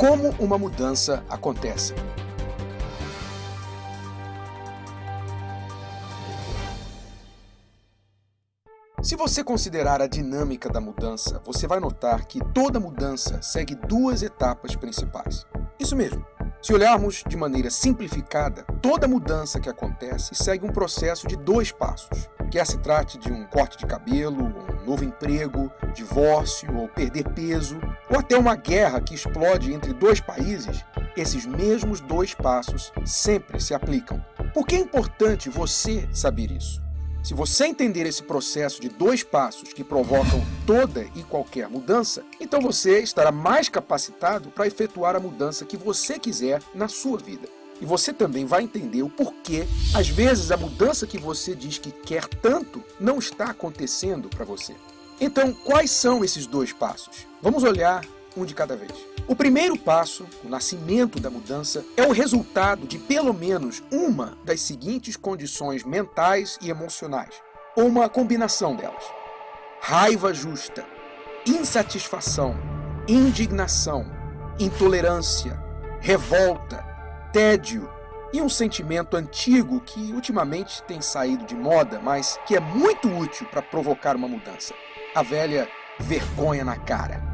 como uma mudança acontece. Se você considerar a dinâmica da mudança, você vai notar que toda mudança segue duas etapas principais. Isso mesmo. Se olharmos de maneira simplificada, toda mudança que acontece segue um processo de 2 passos. Quer se trate de um corte de cabelo, um novo emprego, divórcio ou perder peso, ou até uma guerra que explode entre 2 países, esses mesmos 2 passos sempre se aplicam. Por que é importante você saber isso? Se você entender esse processo de 2 passos que provocam toda e qualquer mudança, então você estará mais capacitado para efetuar a mudança que você quiser na sua vida. E você também vai entender o porquê, às vezes, a mudança que você diz que quer tanto não está acontecendo para você. Então, quais são esses 2 passos? Vamos olhar um de cada vez. O primeiro passo, o nascimento da mudança, é o resultado de pelo menos uma das seguintes condições mentais e emocionais, ou uma combinação delas: raiva justa, insatisfação, indignação, intolerância, revolta, tédio e um sentimento antigo que ultimamente tem saído de moda, mas que é muito útil para provocar uma mudança: a velha vergonha na cara.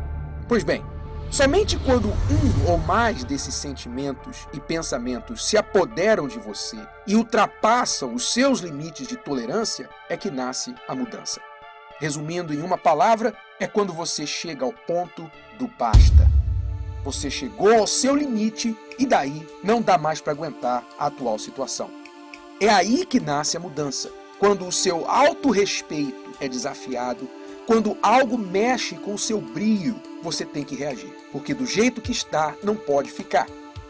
Pois bem, somente quando um ou mais desses sentimentos e pensamentos se apoderam de você e ultrapassam os seus limites de tolerância é que nasce a mudança. Resumindo em uma palavra, é quando você chega ao ponto do basta. Você chegou ao seu limite e daí não dá mais para aguentar a atual situação. É aí que nasce a mudança, quando o seu autorrespeito é desafiado, quando algo mexe com o seu brio, você tem que reagir, porque do jeito que está, não pode ficar.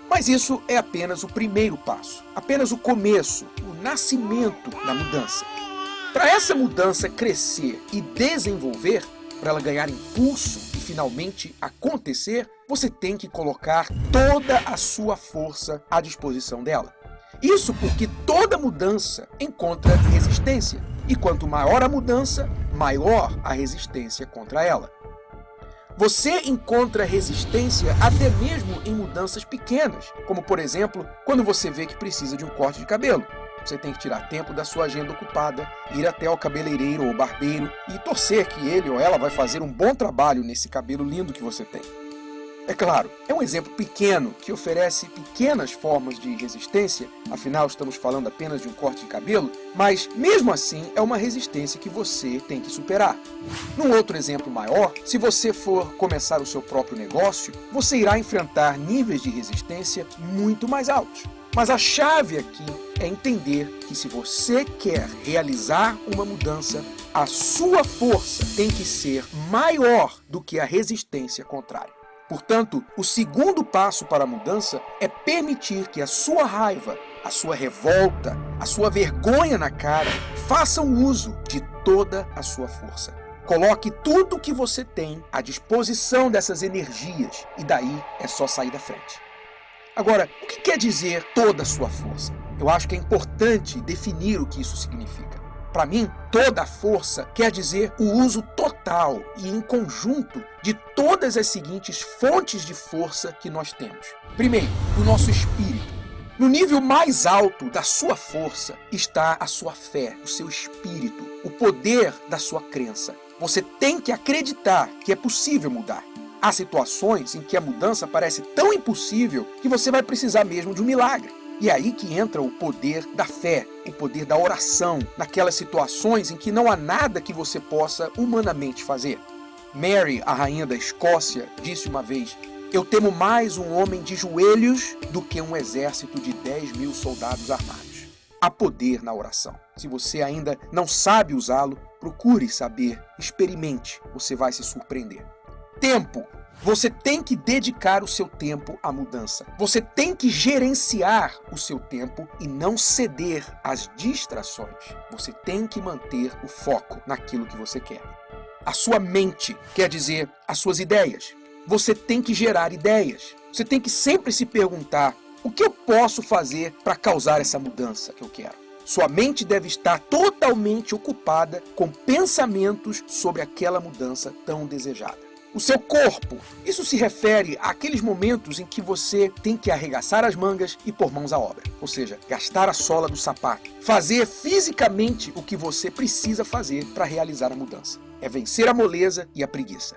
Mas isso é apenas o primeiro passo, apenas o começo, o nascimento da mudança. Para essa mudança crescer e desenvolver, para ela ganhar impulso e finalmente acontecer, você tem que colocar toda a sua força à disposição dela. Isso porque toda mudança encontra resistência, e quanto maior a mudança, maior a resistência contra ela. Você encontra resistência até mesmo em mudanças pequenas, como por exemplo, quando você vê que precisa de um corte de cabelo. Você tem que tirar tempo da sua agenda ocupada, ir até o cabeleireiro ou barbeiro e torcer que ele ou ela vai fazer um bom trabalho nesse cabelo lindo que você tem. É claro, é um exemplo pequeno que oferece pequenas formas de resistência, afinal estamos falando apenas de um corte de cabelo, mas mesmo assim é uma resistência que você tem que superar. Num outro exemplo maior, se você for começar o seu próprio negócio, você irá enfrentar níveis de resistência muito mais altos. Mas a chave aqui é entender que se você quer realizar uma mudança, a sua força tem que ser maior do que a resistência contrária. Portanto, o segundo passo para a mudança é permitir que a sua raiva, a sua revolta, a sua vergonha na cara façam uso de toda a sua força. Coloque tudo o que você tem à disposição dessas energias e daí é só sair da frente. Agora, o que quer dizer toda a sua força? Eu acho que é importante definir o que isso significa. Para mim, toda a força quer dizer o uso total e em conjunto de todas as seguintes fontes de força que nós temos. Primeiro, o nosso espírito. No nível mais alto da sua força está a sua fé, o seu espírito, o poder da sua crença. Você tem que acreditar que é possível mudar. Há situações em que a mudança parece tão impossível que você vai precisar mesmo de um milagre. E é aí que entra o poder da fé, o poder da oração, naquelas situações em que não há nada que você possa humanamente fazer. Mary, a rainha da Escócia, disse uma vez: "Eu temo mais um homem de joelhos do que um exército de 10.000 soldados armados." Há poder na oração. Se você ainda não sabe usá-lo, procure saber, experimente, você vai se surpreender. Tempo. Você tem que dedicar o seu tempo à mudança. Você tem que gerenciar o seu tempo e não ceder às distrações. Você tem que manter o foco naquilo que você quer. A sua mente, quer dizer, as suas ideias. Você tem que gerar ideias. Você tem que sempre se perguntar: o que eu posso fazer para causar essa mudança que eu quero? Sua mente deve estar totalmente ocupada com pensamentos sobre aquela mudança tão desejada. O seu corpo. Isso se refere àqueles momentos em que você tem que arregaçar as mangas e pôr mãos à obra. Ou seja, gastar a sola do sapato. Fazer fisicamente o que você precisa fazer para realizar a mudança. É vencer a moleza e a preguiça.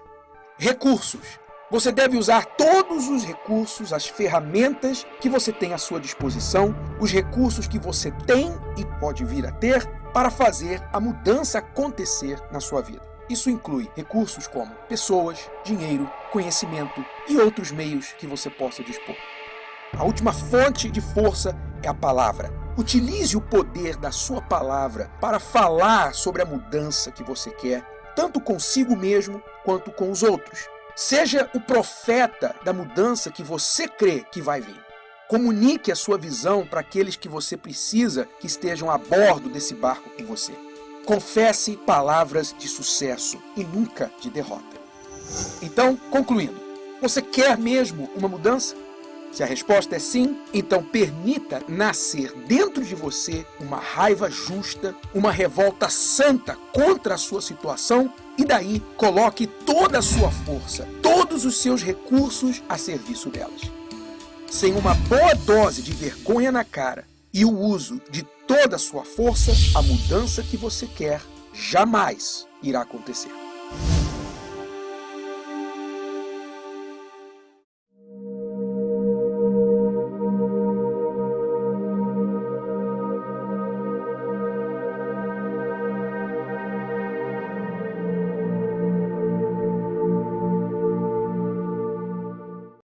Recursos. Você deve usar todos os recursos, as ferramentas que você tem à sua disposição, os recursos que você tem e pode vir a ter para fazer a mudança acontecer na sua vida. Isso inclui recursos como pessoas, dinheiro, conhecimento e outros meios que você possa dispor. A última fonte de força é a palavra. Utilize o poder da sua palavra para falar sobre a mudança que você quer, tanto consigo mesmo quanto com os outros. Seja o profeta da mudança que você crê que vai vir. Comunique a sua visão para aqueles que você precisa que estejam a bordo desse barco com você. Confesse palavras de sucesso e nunca de derrota. Então, concluindo, você quer mesmo uma mudança? Se a resposta é sim, então permita nascer dentro de você uma raiva justa, uma revolta santa contra a sua situação e daí coloque toda a sua força, todos os seus recursos a serviço delas. Sem uma boa dose de vergonha na cara e o uso de toda a sua força, a mudança que você quer jamais irá acontecer.